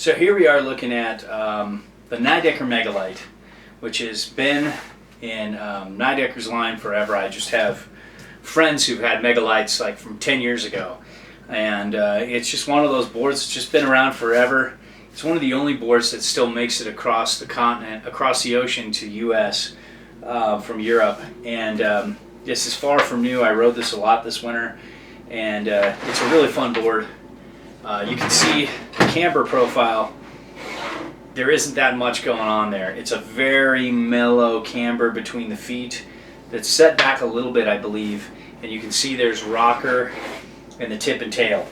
So here we are looking at the Nidecker Megalight, which has been in Nidecker's line forever. I just have friends who've had Megalights like from 10 years ago. And it's just one of those boards that's just been around forever. It's one of the only boards that still makes it across the continent, across the ocean to US from Europe. And this is far from new. I rode this a lot this winter, and it's a really fun board. You can see the camber profile. There isn't that much going on there. It's a very mellow camber between the feet that's set back a little bit, I believe, and you can see there's rocker in the tip and tail.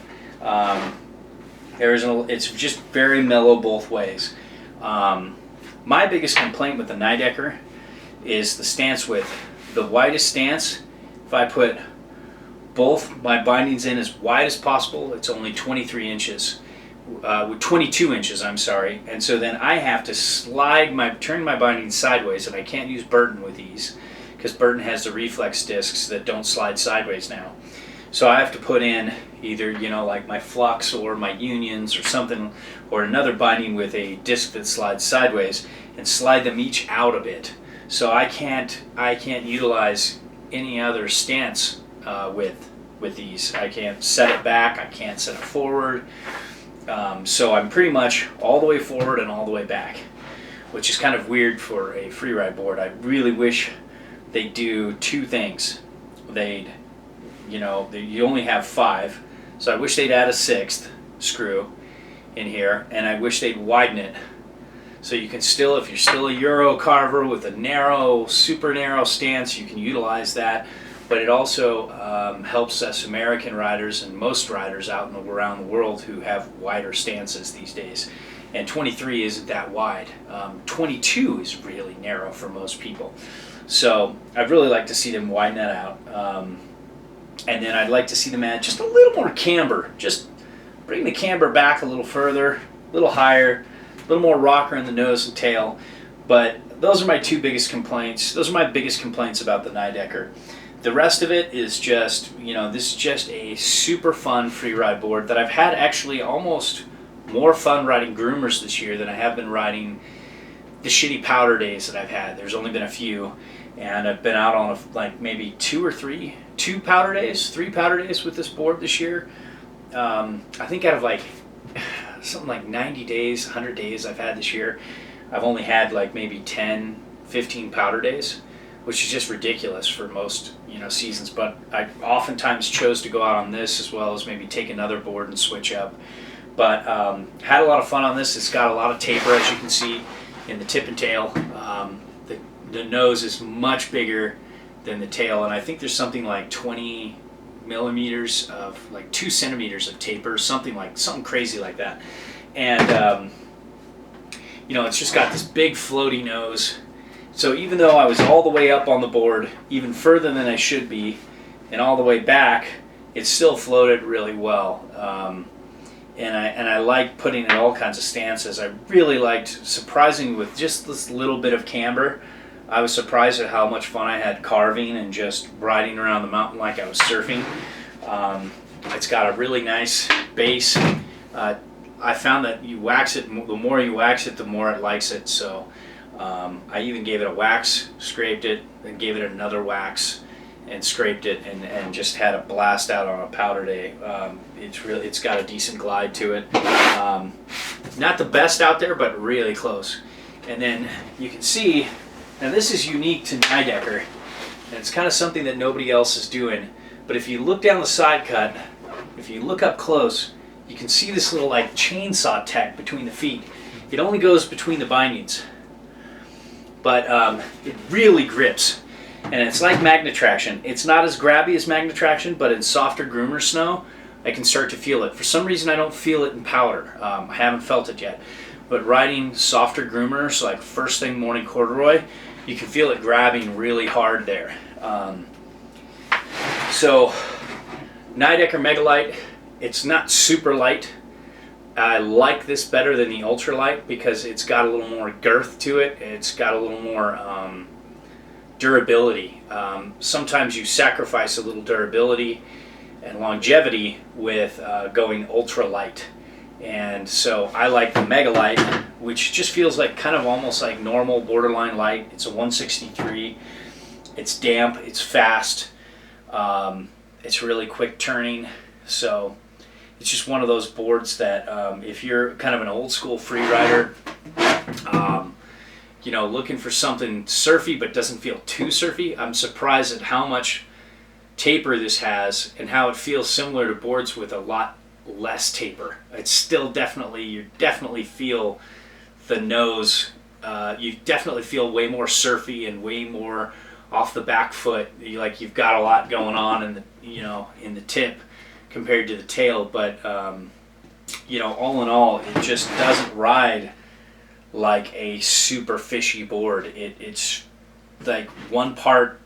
It's just very mellow both ways. My biggest complaint with the Nidecker is the stance width. The widest stance, if I put both my bindings in as wide as possible, it's only 23 inches. 22 inches, I'm sorry. And so then I have to turn my bindings sideways, and I can't use Burton with these because Burton has the reflex discs that don't slide sideways now. So I have to put in either, like my Flux or my Unions or something, or another binding with a disc that slides sideways, and slide them each out a bit. So I can't utilize any other stance with these. I can't set it back. I can't set it forward. So I'm pretty much all the way forward and all the way back, which is kind of weird for a freeride board. I really wish they'd do two things. You only have 5, so I wish they'd add a 6th screw in here, and I wish they'd widen it so you can still, if you're still a Euro carver with a narrow, super narrow stance, you can utilize that. But it also helps us American riders and most riders out around the world who have wider stances these days. And 23 isn't that wide. 22 is really narrow for most people. So I'd really like to see them widen that out. And then I'd like to see them add just a little more camber. Just bring the camber back a little further, a little higher, a little more rocker in the nose and tail. But those are my two biggest complaints. Those are my biggest complaints about the Nidecker. The rest of it is just, this is just a super fun freeride board that I've had actually almost more fun riding groomers this year than I have been riding the shitty powder days that I've had. There's only been a few, and I've been out on maybe 3 powder days with this board this year. I think out of something like 90 days, 100 days I've had this year, I've only had maybe 10, 15 powder days, which is just ridiculous for most seasons. But I oftentimes chose to go out on this as well as maybe take another board and switch up. But had a lot of fun on this. It's got a lot of taper, as you can see, in the tip and tail. The nose is much bigger than the tail, and I think there's something like 20 millimeters of 2 centimeters of taper, something crazy like that. And it's just got this big floaty nose. So even though I was all the way up on the board, even further than I should be, and all the way back, it still floated really well. And I liked putting in all kinds of stances. I really liked, surprisingly, with just this little bit of camber, I was surprised at how much fun I had carving and just riding around the mountain like I was surfing. It's got a really nice base. I found that you wax it, the more you wax it, the more it likes it. So I even gave it a wax, scraped it, then gave it another wax and scraped it, and just had a blast out on a powder day. It's got a decent glide to it. Not the best out there, but really close. And then you can see, now this is unique to Nidecker, and it's kind of something that nobody else is doing. But if you look down the side cut, if you look up close, you can see this little chainsaw tech between the feet. It only goes between the bindings, but it really grips. And it's like magnet traction. It's not as grabby as magnet traction, but in softer groomer snow, I can start to feel it. For some reason, I don't feel it in powder. I haven't felt it yet. But riding softer groomers, like first thing morning corduroy, you can feel it grabbing really hard there. So, Nidecker Megalight, it's not super light. I like this better than the ultralight because it's got a little more girth to it. It's got a little more durability. Sometimes you sacrifice a little durability and longevity with going ultralight. And so I like the Megalight, which just feels like kind of almost like normal borderline light. It's a 163. It's damp, it's fast, it's really quick turning. So it's just one of those boards that if you're kind of an old school free rider, you know, looking for something surfy but doesn't feel too surfy, I'm surprised at how much taper this has and how it feels similar to boards with a lot less taper. It's still definitely, you definitely feel the nose, you definitely feel way more surfy and way more off the back foot. Like you've got a lot going on in the, you know, in the tip compared to the tail, but you know, all in all, it just doesn't ride like a super fishy board. It's like one part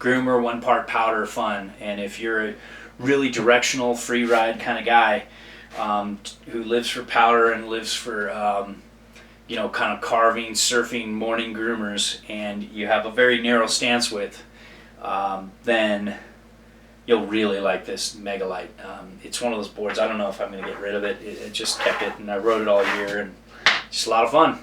groomer, one part powder fun. And if you're a really directional free ride kind of guy who lives for powder and lives for you know, kind of carving, surfing, morning groomers, and you have a very narrow stance width, then you'll really like this Megalight. It's one of those boards, I don't know if I'm going to get rid of it. It just kept it, and I rode it all year, and just a lot of fun.